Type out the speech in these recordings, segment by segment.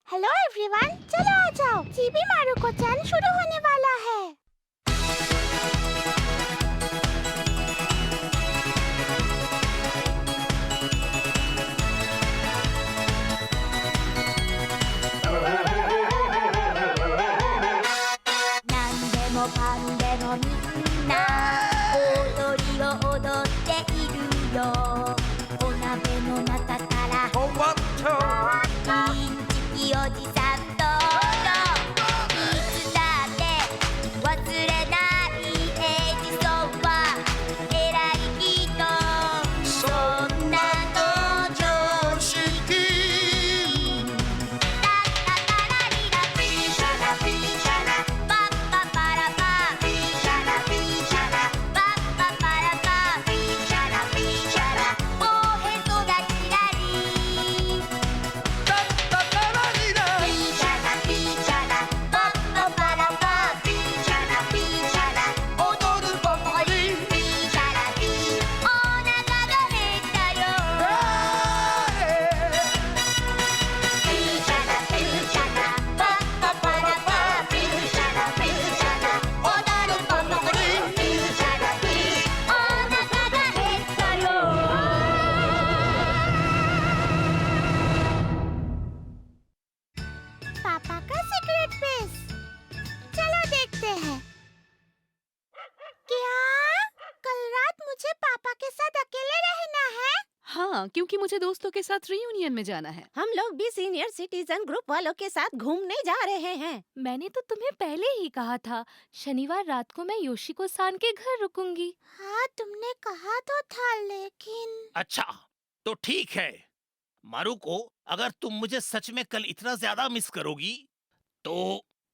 Hello everyone, चलो आ जाओ। GB मारुको-चैन शुरू होने वाला है। नांदेमो कांदेमो मिन्ना ओदोरीを踊っているよ。お鍋の中からインチキおじさんといつだって忘れないエジソンは偉い人。そんなの常識。タッタタラリラピーシャラピーシャラパッパパラパピーシャラピーシャラパッパパラパピーシャラピーシャラおへそがちらりタッタタラリラピーシャラピーシャラパッパパラパピーシャラピーシャラ踊るパパリンピーシャラピーお腹が減ったよ。ピーシャラピーシャラパッパパラパピーシャラピーシャラ踊るパパリンピーシャラピーお腹が減ったよ。पापा का सीक्रेट पेज, चलो देखते हैं। क्या कल रात मुझे पापा के साथ अकेले रहना है? हाँ, क्योंकि मुझे दोस्तों के साथ रियूनियन में जाना है। हम लोग भी सीनियर सिटीजन ग्रुप वालों के साथ घूमने जा रहे हैं। मैंने तो तुम्हें पहले ही कहा था, शनिवार रात को मैं योशिको सान के घर रुकूंगी। हाँ, तुमने कहा तो था, लेकिन अच्छा तो ठीक है मारुको, अगर तुम मुझे सच में कल इतना ज्यादा मिस करोगी तो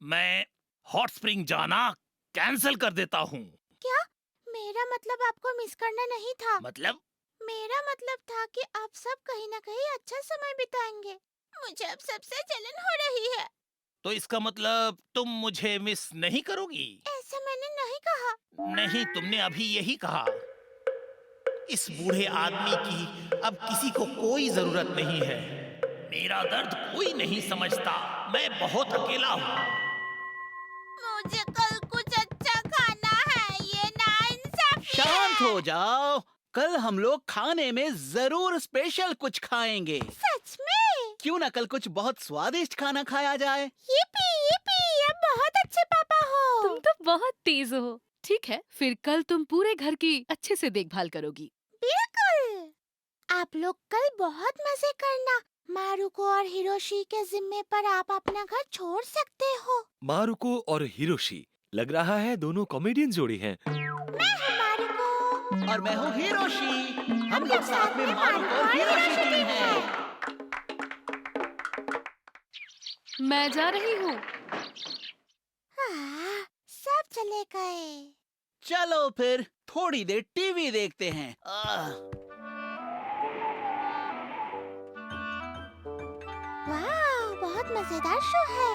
मैं हॉट स्प्रिंग जाना कैंसिल कर देता हूँ। क्या? मेरा मतलब आपको मिस करना नहीं था। मतलब मेरा मतलब था कि आप सब कहीं ना कहीं अच्छा समय बिताएंगे। मुझे अब सबसे जलन हो रही है। तो इसका मतलब तुम मुझे मिस नहीं करोगी? ऐसा मैंने नहीं कहा। नहीं, तुमने अभी यही कहा। इस बूढ़े आदमी की अब किसी को कोई जरूरत नहीं है। मेरा दर्द कोई नहीं समझता। मैं बहुत अकेला हूँ। मुझे कल कुछ अच्छा खाना है। ये नाइंसाफी है। शांत हो जाओ। कल हम लोग खाने में जरूर स्पेशल कुछ खाएंगे। सच में? क्यों ना कल कुछ बहुत स्वादिष्ट खाना खाया जाए। ये बहुत अच्छे पापा हो। तुम तो बहुत तेज हो। ठीक है, फिर कल तुम पूरे घर की अच्छे से देखभाल करोगी। बिल्कुल। आप लोग कल बहुत मजे करना। मारुको और हिरोशी के जिम्मे पर आप अपना घर छोड़ सकते हो। मारुको और हिरोशी, लग रहा है दोनों कॉमेडियन जोड़ी हैं। मैं हूँ मारुको। और मैं हूँ हिरोशी। हम लोग साथ में मारुको और हिरोशी टीम है। मैं जा रही हूँ। सब चले गए। चलो फिर थोड़ी देर टीवी देखते हैं। वाह, बहुत मजेदार शो है।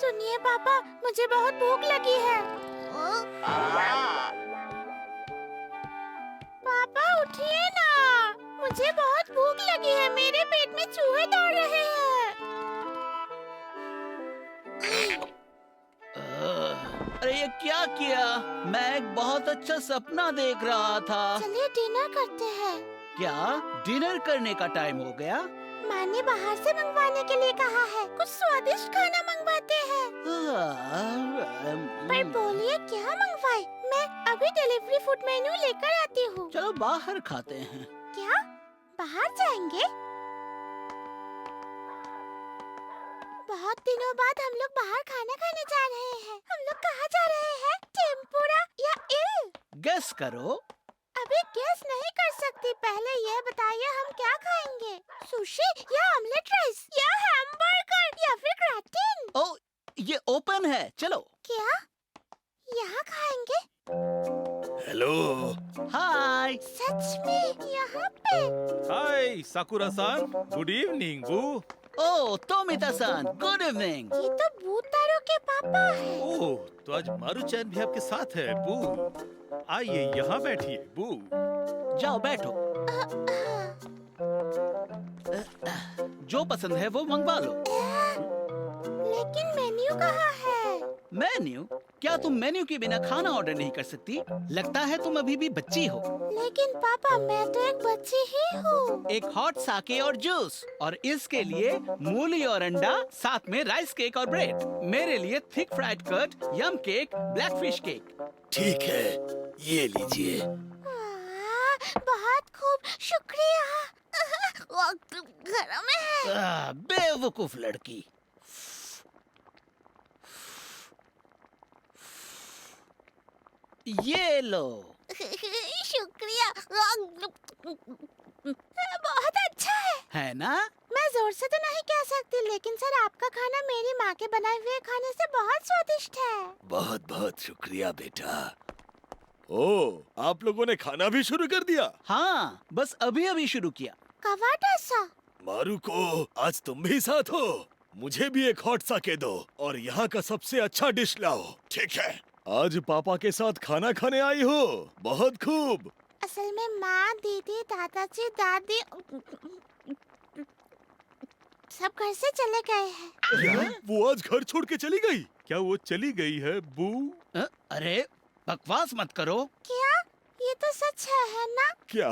सुनिए पापा, मुझे बहुत भूख लगी है। पापा उठिए ना, मुझे बहुत भूख लगी है। मेरे पेट में चूहे दौड़ रहे हैं। अरे ये क्या किया? मैं एक बहुत अच्छा सपना देख रहा था। चलिए डिनर करते हैं। क्या डिनर करने का टाइम हो गया? माँ ने बाहर से मंगवाने के लिए कहा है। कुछ स्वादिष्ट खाना मंगवाते हैं। पर बोलिए क्या मंगवाए? मैं अभी डिलीवरी फूड मेन्यू लेकर आती हूँ। चलो बाहर खाते हैं। क्या? बाहर जाएंगे? बहुत दिनों बाद हम लोग बाहर खाना खाने जा रहे हैं। हम लोग कहाँ जा रहे हैं? टेम्पुरा या इल? गेस करो। अभी गेस नहीं कर सकती। पहले ये बताइए हम क्या खाएंगे? सुशी या ऑमलेट राइस या हैमबर्गर या फिर ग्रेटिन? ओ, ये ओपन है। चलो। क्या? यहाँ खाएंगे? हेलो। हाय। सच में यहाँ पे? हाय साकुरा-सान, गुड इवनिंग बू। ओ तोमिता-सान, गुड इवनिंग। ये तो भूतारो के पापा हैं। ओह, तो आज मारू-चैन भी आपके साथ है बू। आइए यहाँ बैठिए बू। जाओ बैठो। जो पसंद है वो मंगवा लो। लेकिन मेन्यू कहाँ है? मेन्यू? क्या तुम मेन्यू के बिना खाना ऑर्डर नहीं कर सकती? लगता है तुम अभी भी बच्ची हो। लेकिन पापा मैं तो एक बच्ची ही हूँ। एक हॉट साके और जूस, और इसके लिए मूली और अंडा, साथ में राइस केक और ब्रेड। मेरे लिए थिक फ्राइड कट, यम केक, ब्लैक फिश केक। ठीक है, ये लीजिए। बहुत खूब, शुक्रिया। गरम है। बेवकूफ लड़की। ये लो। शुक्रिया। बहुत अच्छा है ना? मैं जोर से तो नहीं कह सकती, लेकिन सर आपका खाना मेरी माँ के बनाए हुए खाने से बहुत स्वादिष्ट है। बहुत बहुत शुक्रिया बेटा। ओ, आप लोगों ने खाना भी शुरू कर दिया? हाँ, बस अभी अभी शुरू किया। कवाटा सा। मारुको, आज तुम भी साथ हो। मुझे भी एक हॉट साके दो और यहाँ का सबसे अच्छा डिश लाओ। ठीक है, आज पापा के साथ खाना खाने आई हो। बहुत खूब। असल में माँ, दीदी, दादाजी, दादी सब घर से चले गए हैं। वो आज घर छोड़ के चली गई? क्या वो चली गई है बू? अरे बकवास मत करो। क्या? ये तो सच है ना? क्या?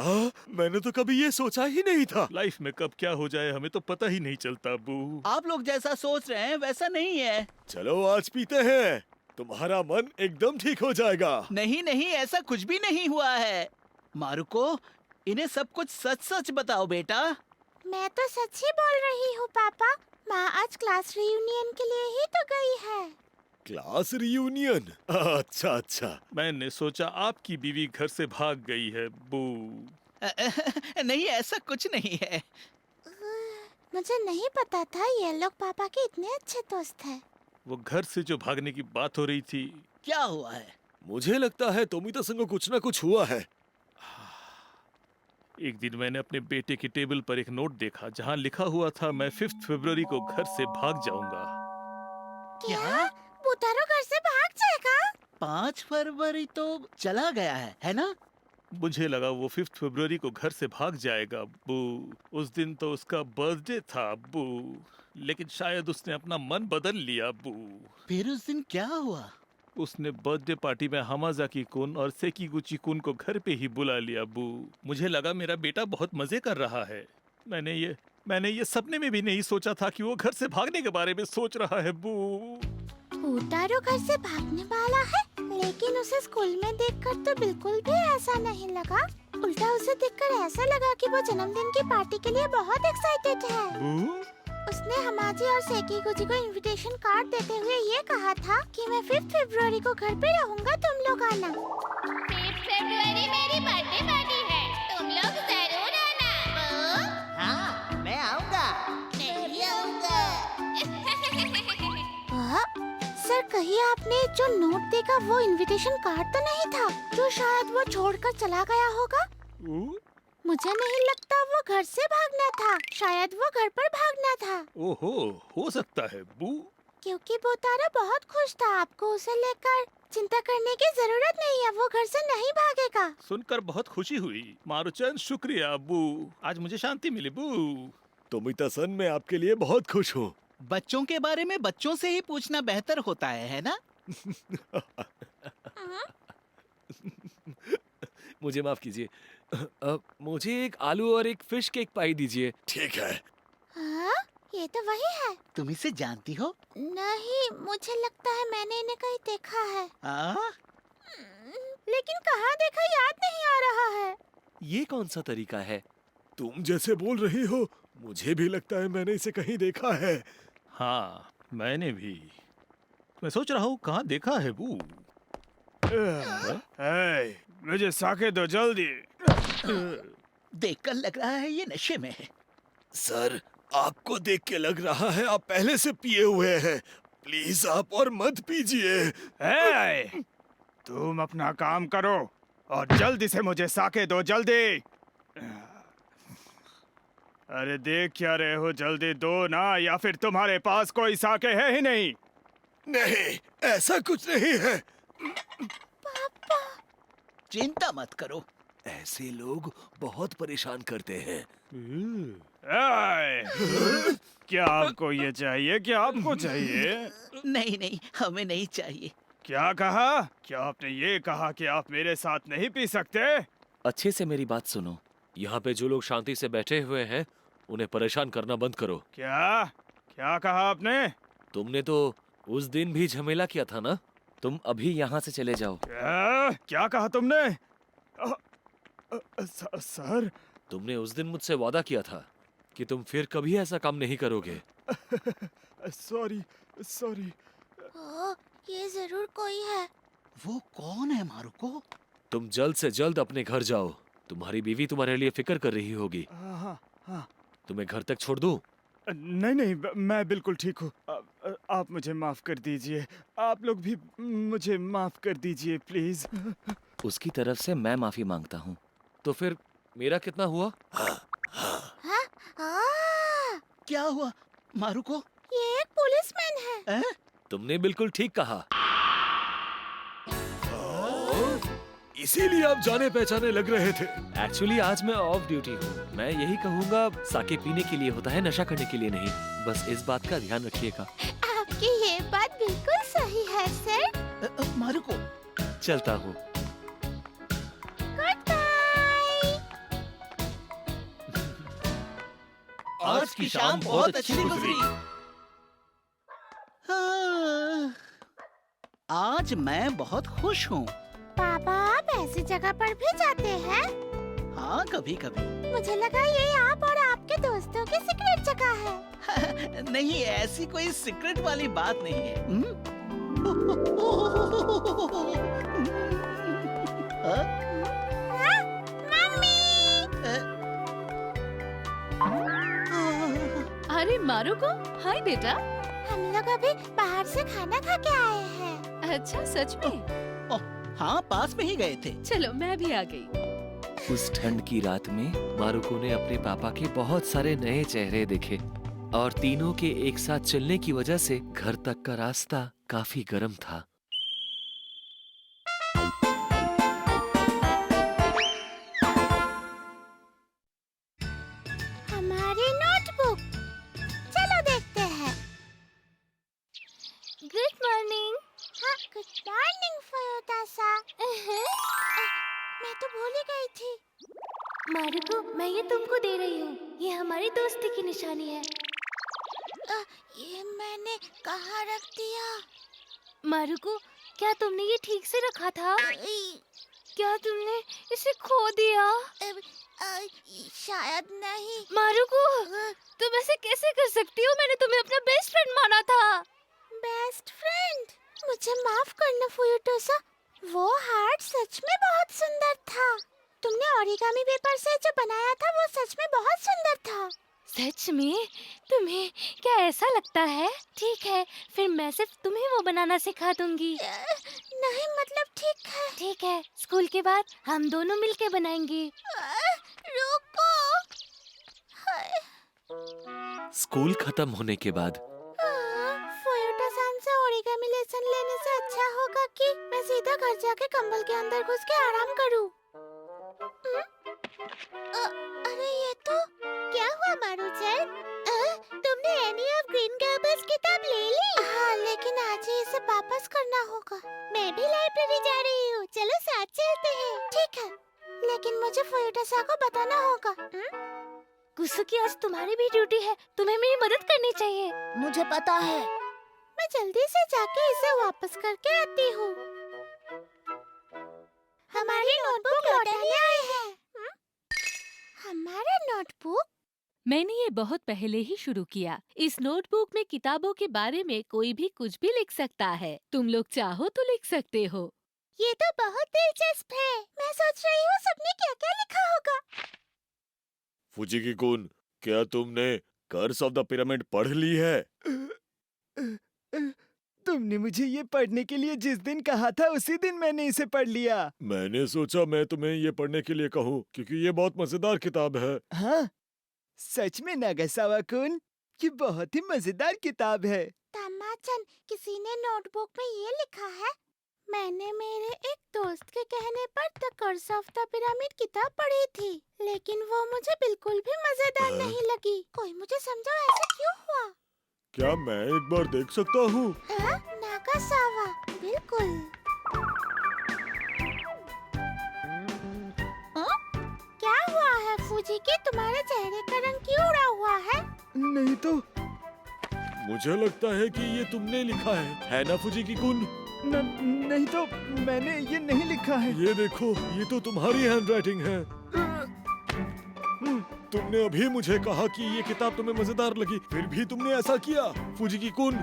मैंने तो कभी ये सोचा ही नहीं था। लाइफ में कब क्या हो जाए हमें तो पता ही नहीं चलता बू। आप लोग जैसा सोच रहे हैं वैसा नहीं है। चलो आज पीते हैं, तुम्हारा मन एकदम ठीक हो जाएगा। नहीं नहीं, ऐसा कुछ भी नहीं हुआ है। मारुको, इन्हें सब कुछ सच सच बताओ बेटा। मैं तो सच ही बोल रही हूँ पापा। माँ आज क्लास रियूनियन के लिए ही तो गई है। Class reunion? अच्छा अच्छा। मैंने सोचा आपकी बीवी घर से भाग गई है बू। नहीं, ऐसा कुछ नहीं है। मुझे नहीं पता था ये लोग पापा के इतने अच्छे दोस्त हैं। वो घर से जो भागने की बात हो रही थी। क्या हुआ है? मुझे लगता है तोमिता संग को कुछ ना कुछ हुआ है। एक दिन मैंने अपने बेटे की टेबल पर एक नोट देखा जहाँ लिखा हुआ था, मैं 5 फरवरी को घर से भाग जाऊंगा। क्या? बुतारो घर से भाग जाएगा? 5 फरवरी तो चला गया है ना? मुझे लगा वो 5 फरवरी को घर से भाग जाएगा बू। उस दिन तो उसका बर्थडे था बू, लेकिन शायद उसने अपना मन बदल लिया बू। फिर उस दिन क्या हुआ? उसने बर्थडे पार्टी में हामाजाकी कुन और सेकीगुची कुन को घर पे ही बुला लिया बू। मुझे लगा मेरा बेटा बहुत मजे कर रहा है। मैंने ये सपने में भी नहीं सोचा था कि वो घर से भागने के बारे में सोच रहा है बू। बुतारो घर से भागने वाला है, लेकिन उसे स्कूल में देखकर तो बिल्कुल भी ऐसा नहीं लगा। उल्टा उसे देखकर ऐसा लगा कि वो जन्मदिन की पार्टी के लिए बहुत एक्साइटेड है। बू? उसने हमाजी और सेकीगुची को इनविटेशन कार्ड देते हुए ये कहा था कि मैं 5 फरवरी को घर पे रहूंगा, तुम लोग आना। 5 फरवरी मेरी बर्थडे पार्टी है, तुम लोग जरूर आना। हाँ, मैं आऊंगा। मैं भी आऊंगा। सर कहीं आपने जो नोट देखा वो इनविटेशन कार्ड तो नहीं था जो शायद वो छोड़कर चला गया होगा? मुझे नहीं लगता वो घर से भागना था, शायद वो घर पर भागना था। ओहो, हो सकता है बू। क्योंकि बोतारा बहुत खुश था, आपको उसे लेकर चिंता करने की जरूरत नहीं है, वो घर से नहीं भागेगा। सुनकर बहुत खुशी हुई मारुचन, शुक्रिया बू। आज मुझे शांति मिली बू। तोमिता सन, मैं आपके लिए बहुत खुश हूँ। बच्चों के बारे में बच्चों से ही पूछना बेहतर होता है ना? मुझे माफ कीजिए, मुझे एक आलू और एक फिश केक पाई दीजिए। ठीक है। हाँ, ये तो वही है। तुम इसे जानती हो? नहीं, मुझे लगता है मैंने इन्हें कहीं देखा है। लेकिन कहाँ देखा याद नहीं आ रहा है। ये कौन सा तरीका है? तुम जैसे बोल रही हो, मुझे भी लगता है मैंने इसे कहीं देखा है। हाँ, मैंने भी। मैं सोच रहा हूँ कहाँ देखा है बू। मुझे साके दो जल्दी। देखकर लग रहा है ये नशे में है। सर, आपको देख के लग रहा है आप पहले से पिए हुए हैं। प्लीज आप और मत पीजिए। तुम अपना काम करो और जल्दी से मुझे साके दो, जल्दी। अरे देख क्या रहे हो, जल्दी दो ना, या फिर तुम्हारे पास कोई साके है ही नहीं। नहीं, ऐसा कुछ नहीं है। चिंता मत करो, ऐसे लोग बहुत परेशान करते हैं। क्या आपको ये चाहिए? क्या आपको चाहिए? नहीं नहीं, हमें नहीं चाहिए। क्या कहा? क्या आपने ये कहा कि आप मेरे साथ नहीं पी सकते? अच्छे से मेरी बात सुनो। यहाँ पे जो लोग शांति से बैठे हुए हैं उन्हें परेशान करना बंद करो। क्या? क्या कहा आपने? तुमने तो उस दिन भी झमेला किया था ना? तुम अभी यहाँ से चले जाओ। क्या कहा तुमने? सर, तुमने उस दिन मुझसे वादा किया था कि तुम फिर कभी ऐसा काम नहीं करोगे। Sorry sorry. ओह, ये जरूर कोई है। वो कौन है मारुको? तुम जल्द से जल्द अपने घर जाओ। तुम्हारी बीवी तुम्हारे लिए फिक्र कर रही होगी। हाँ हाँ। तुम्हें घर तक छोड़ दूं? नहीं नहीं, मैं बिल्कुल ठीक हूँ। आप मुझे माफ कर दीजिए। आप लोग भी मुझे माफ कर दीजिए प्लीज। उसकी तरफ से मैं माफी मांगता हूँ। तो फिर मेरा कितना हुआ? हाँ? क्या हुआ मारुको? ये एक पुलिसमैन है। तुमने बिल्कुल ठीक कहा। इसीलिए आप जाने पहचाने लग रहे थे। एक्चुअली आज मैं ऑफ ड्यूटी हूँ। मैं यही कहूँगा, साके पीने के लिए होता है, नशा करने के लिए नहीं। बस इस बात का ध्यान रखिएगा। आपकी ये बात बिल्कुल सही है सर। मारुको, चलता हूँ। Good bye. आज की शाम बहुत अच्छी गुजरी। हाँ, आज मैं बहुत खुश हूँ। पापा, आप ऐसी जगह पर भी जाते हैं? हाँ, कभी कभी। मुझे लगा ये आप और आपके दोस्तों की सीक्रेट जगह है। नहीं, ऐसी कोई सीक्रेट वाली बात नहीं है। हाँ? मम्मी! अरे मारुको, हाय बेटा। हम लोग अभी बाहर से खाना खा के आए हैं। अच्छा, सच में? हाँ, पास में ही गए थे। चलो मैं भी आ गई। उस ठंड की रात में मारुको ने अपने पापा के बहुत सारे नए चेहरे देखे और तीनों के एक साथ चलने की वजह से घर तक का रास्ता काफी गर्म था। हमारी नोटबुक, चलो देखते हैं। Good morning. हाँ, गुड मॉर्निंग फयोदासा। मैं तो भूल ही गई थी। मारुको, मैं ये तुमको दे रही हूँ। ये हमारी दोस्ती की निशानी है। ये मैंने कहाँ रख दिया? मारुको, क्या तुमने ये ठीक से रखा था? क्या तुमने इसे खो दिया? शायद नहीं। मारुको, तुम ऐसे कैसे कर सकती हो? मैंने तुम्हें अपना बेस्ट फ्रेंड माना था। Best friend? मुझे माफ करना फुयुटोसा, वो हार्ट सच में बहुत सुंदर था। तुमने ओरिगामी पेपर से जो बनाया था वो सच में बहुत सुंदर था। सच में? तुम्हें क्या ऐसा लगता है? ठीक है, फिर मैं सिर्फ तुम्हें वो बनाना सिखा दूंगी। नहीं, मतलब ठीक है। ठीक है, स्कूल के बाद हम दोनों मिलके बनाएंगे। रुको। स्कूल खत्म होने के बाद फुयुटा-सान से ओरिगामी लेसन लेने से अच्छा होगा कि मैं सीधा घर जाके कंबल के अंदर घुस के आराम करूं। अरे ये तो क्या हुआ मारू-चन? तुमने एनी ऑफ ग्रीन गैबल्स किताब ले ली? हाँ, लेकिन आज ही इसे वापस करना होगा। मैं भी लाइब्रेरी जा रही हूँ, चलो साथ चलते हैं। ठीक है, लेकिन मुझे फुयुटा-सान को बताना होगा। कुसुकी, आज तुम्हारी भी ड्यूटी है। तुम्हें मेरी मदद करनी चाहिए। मुझे पता है। मैं जल्दी से जाके इसे वापस करके आती हूँ। हमारी नोटबुक लौटाने आए हैं। हमारा नोटबुक? मैंने ये बहुत पहले ही शुरू किया। इस नोटबुक में किताबों के बारे में कोई भी कुछ भी लिख सकता है। तुम लोग चाहो तो लिख सकते हो। ये तो बहुत दिलचस्प है। मैं सोच रही हूँ सबने क्या-क्या लिखा होगा। फुजिकी-कुन, क्या तुमने कर्स ऑफ द पिरामिड पढ़ ली है? तुमने मुझे ये पढ़ने के लिए जिस दिन कहा था उसी दिन मैंने इसे पढ़ लिया। मैंने सोचा मैं तुम्हें ये पढ़ने के लिए कहूँ क्योंकि ये बहुत मजेदार किताब है। हाँ, सच में नागासावा-कुन, ये बहुत ही मजेदार किताब है। तामा-चन, किसी ने नोटबुक में ये लिखा है, मैंने मेरे एक दोस्त के कहने पर the curse of the pyramid किताब पढ़ी थी, लेकिन वो मुझे बिल्कुल भी मजेदार नहीं लगी। कोई मुझे समझाओ ऐसा क्यों हुआ? क्या मैं एक बार देख सकता हूँ? हाँ, नागासावा, बिल्कुल। हाँ? क्या हुआ है फूजिकी? तुम्हारे चेहरे का रंग क्यों उड़ा हुआ है? नहीं तो मुझे लगता है कि ये तुमने लिखा है ना फुजिकी-कुन? नहीं तो मैंने ये नहीं लिखा है। ये देखो, ये तो तुम्हारी हैंडराइटिंग है। तुमने अभी मुझे कहा कि ये किताब तुम्हें मजेदार लगी, फिर भी तुमने ऐसा किया। फुजिकी-कुन,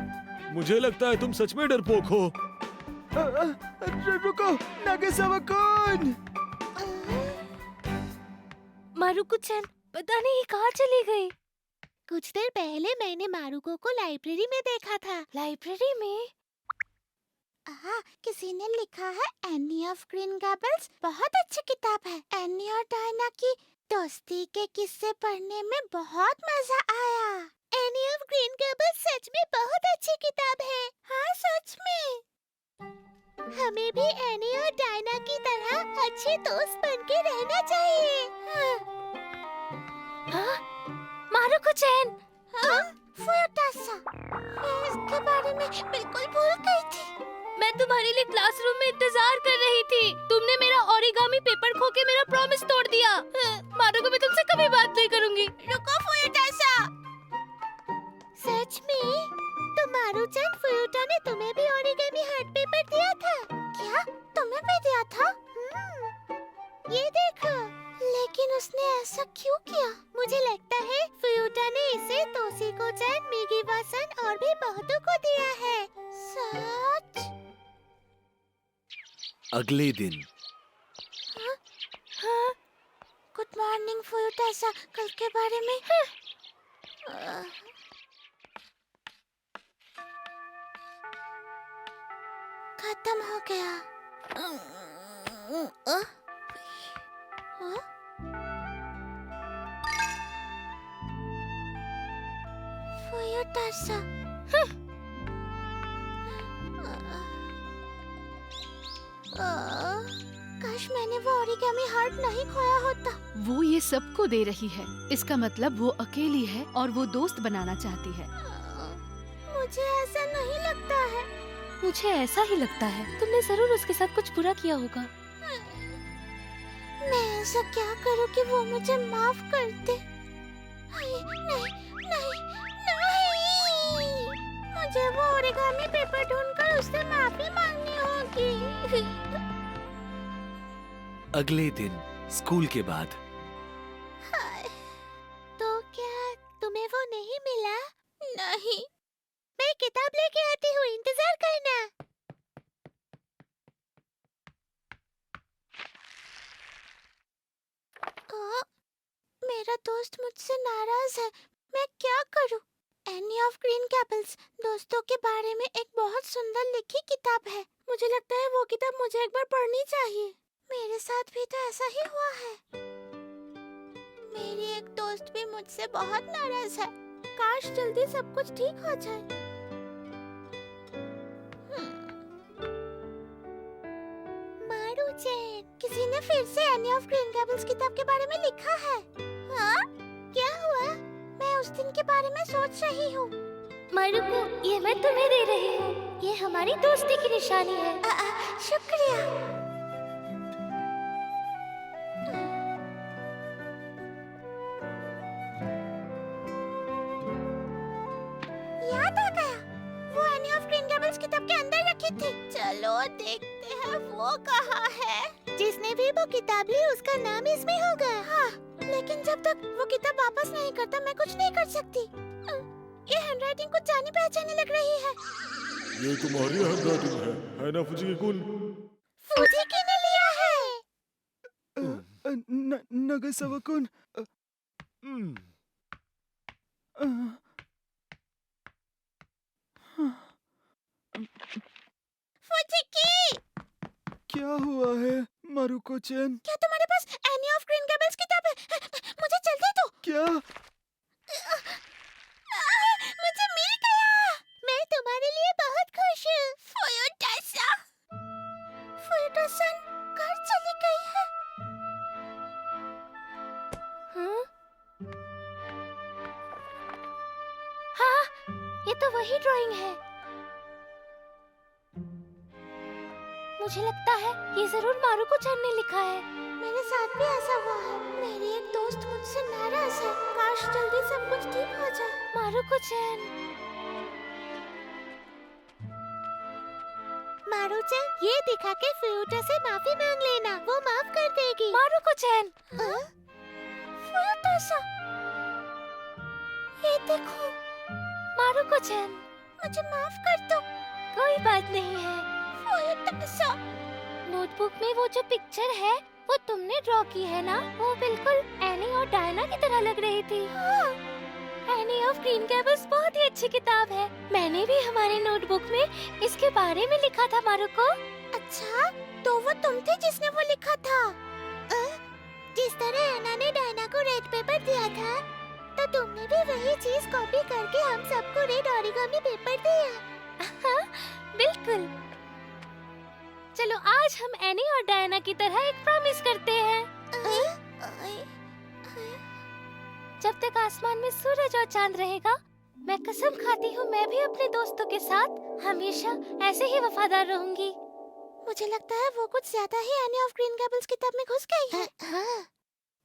मुझे लगता है तुम सच में डरपोक हो। रुको, नागासावा-कुन! मारुको-चैन, पता नहीं कहाँ चली गई। कुछ देर पहले मैंने मारुको को लाइब्रेरी में देखा था। लाइब्रेरी में? किसी ने लिखा है एनी ऑफ ग्रीन गैबल्स बहुत अच्छी किताब है। एनी और डायना की दोस्ती के किस्से पढ़ने में बहुत मजा आया। एनी ऑफ ग्रीन गैबल्स सच में बहुत अच्छी किताब है। हाँ, सच में। हमें भी एनी और डायना की तरह अच्छे दोस्त बनके रहना चाहिए। हाँ? मारुको-चैन! हाँ? फुयोटासा, मैं इसके बारे में बिल्कुल भूल गई थी। मैं तुम्हारे लिए क्लासरूम में इंतजार कर रही थी। तुमने मेरा ओरिगामी पेपर खो के मेरा प्रॉमिस तोड़ दिया। मारुको, मैं तुमसे कभी बात नहीं करूंगी। रुको फुयोटासा। सच में? तो मारू-चैन, फुयोटा ने तुम्हें भी ओरिगामी हार्ट पेपर दिया था? क्या? तुम्हें भी दिया था? ये देखो। लेकिन उसने ऐसा क्यों किया? मुझे लगता है फुयोटा ने इसे तोशिको-चैन, मिगी-वा-सन और भी बहुतों को दिया है। सच? अगले दिन हाँ? गुड मॉर्निंग फुयोटासा, कल के बारे में? खत्म हो गया। फुयोटासा। काश मैंने वो ओरिगामी हार्ट नहीं खोया होता। वो ये सबको दे रही है, इसका मतलब वो अकेली है और वो दोस्त बनाना चाहती है। मुझे ऐसा नहीं लगता है। मुझे ऐसा ही लगता है। तुमने जरूर उसके साथ कुछ बुरा किया होगा। मैं ऐसा क्या करूं कि वो मुझे माफ कर दे? नहीं, नहीं, नहीं। मुझे वो ओरिगामी पेपर ढूंढकर उससे माफी मांगनी होगी। अगले दिन स्कूल के बाद हाय, तो क्या तुम्हें वो नहीं मिला? नहीं, मैं किताब लेके आती हूँ, इंतजार करना। मेरा दोस्त मुझसे नाराज है, मैं क्या करूं? एनी ऑफ ग्रीन गैबल्स दोस्तों के बारे में एक बहुत सुंदर लिखी किताब है। मुझे लगता है वो किताब मुझे एक बार पढ़नी चाहिए। मेरे साथ भी तो ऐसा ही हुआ है। मेरी एक दोस्त भी मुझसे बहुत नाराज है। काश जल्दी सब कुछ ठीक हो जाए। मारू-चैन, किसी ने फिर से एनी ऑफ ग्रीन गैबल्स किताब के बारे में लिखा है। हाँ? क्या हुआ? मैं उस दिन के बारे में सोच रही हूँ। मारुको, ये मैं तुम्हें दे रही हूँ। ये हमारी दोस्ती की निशानी है। शुक्रिया। याद आ गया, वो एनी ऑफ ग्रीन गैबल्स किताब के अंदर रखी थी। चलो देखते हैं वो कहाँ है। जिसने भी वो किताब ली उसका नाम इसमें होगा। हाँ, लेकिन जब तक वो किताब वापस नहीं करता मैं कुछ नहीं कर सकती। ये हैंडराइटिंग कुछ जानी पहचानी लग रही है। ये तुम्हारी हैंडराइटिंग है ना फुजिकी-कुन? फुजिकी ने लिया है। नागासावा-कुन, फुजिकी! क्या हुआ है मारुको-चैन? क्या तुम्हारे पास एनी ऑफ ग्रीन गैबल्स किताब है? मुझे जल्दी दो। क्या? मुझे मिल गया। मैं तुम्हारे लिए बहुत खुश हूँ, फुयोटासा। ये तो वही ड्राइंग है। मुझे लगता है ये जरूर मारुको-chan ने लिखा है। मेरे साथ भी ऐसा हुआ है। मेरी एक दोस्त मुझसे नाराज है। काश जल्दी सब कुछ ठीक हो जाए। मारुको-chan, मारू-chan, ये दिखा के फ्यूटा से माफी मांग लेना, वो माफ कर देगी। मारुको-chan, फ्यूटा, ये देखो। मारुको-chan, मुझे माफ कर दो। कोई बात नहीं है। फ्यूटा, नोटबुक में वो जो पिक्चर है वो तुमने ड्रॉ की है ना? वो बिल्कुल एनी और डायना की तरह लग रही थी। एनी ऑफ ग्रीन गैबल्स बहुत ही अच्छी किताब है। मैंने भी हमारे नोटबुक में इसके बारे में लिखा था मारुको। अच्छा, तो वो तुम थे जिसने वो लिखा था? जिस तरह एना ने डायना को रेड पेपर दिया था, तो तुमने भी वही चीज कॉपी करके हम सबको रेड ओरिगामी पेपर दिया। बिल्कुल। चलो आज हम एनी और डायना की तरह एक प्रॉमिस करते हैं। जब तक आसमान में सूरज और चांद रहेगा, मैं कसम खाती हूँ मैं भी अपने दोस्तों के साथ हमेशा ऐसे ही वफादार रहूंगी। मुझे लगता है वो कुछ ज्यादा ही एनी ऑफ ग्रीन गैबल्स किताब में घुस गई है।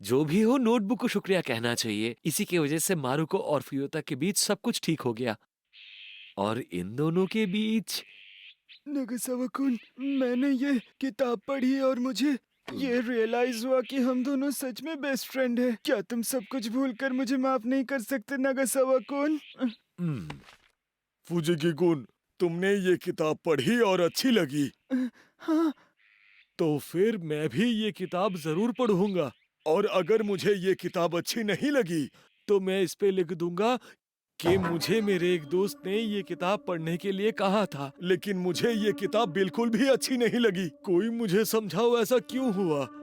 जो भी हो, नोटबुक को शुक्रिया कहना चाहिए। इसी की वजह से मारुको और फ्यूता के बीच सब कुछ ठीक हो गया। और इन दोनों के बीच नगासावा-कुन, मैंने ये किताब पढ़ी और मुझे ये रियलाइज हुआ कि हम दोनों सच में बेस्ट फ्रेंड हैं। क्या तुम सब कुछ भूलकर मुझे माफ नहीं कर सकते नगासावा-कुन? फुजिकी-कुन, तुमने ये किताब पढ़ी और अच्छी लगी। हाँ। तो फिर मैं भी ये किताब जरूर पढ़ूंगा। और अगर मुझे ये किताब अच्छी नहीं लगी, तो मैं इस पे लिख दूंगा कि मुझे मेरे एक दोस्त ने ये किताब पढ़ने के लिए कहा था, लेकिन मुझे ये किताब बिल्कुल भी अच्छी नहीं लगी। कोई मुझे समझाओ ऐसा क्यों हुआ? "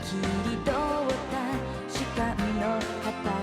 切り取った時間の旗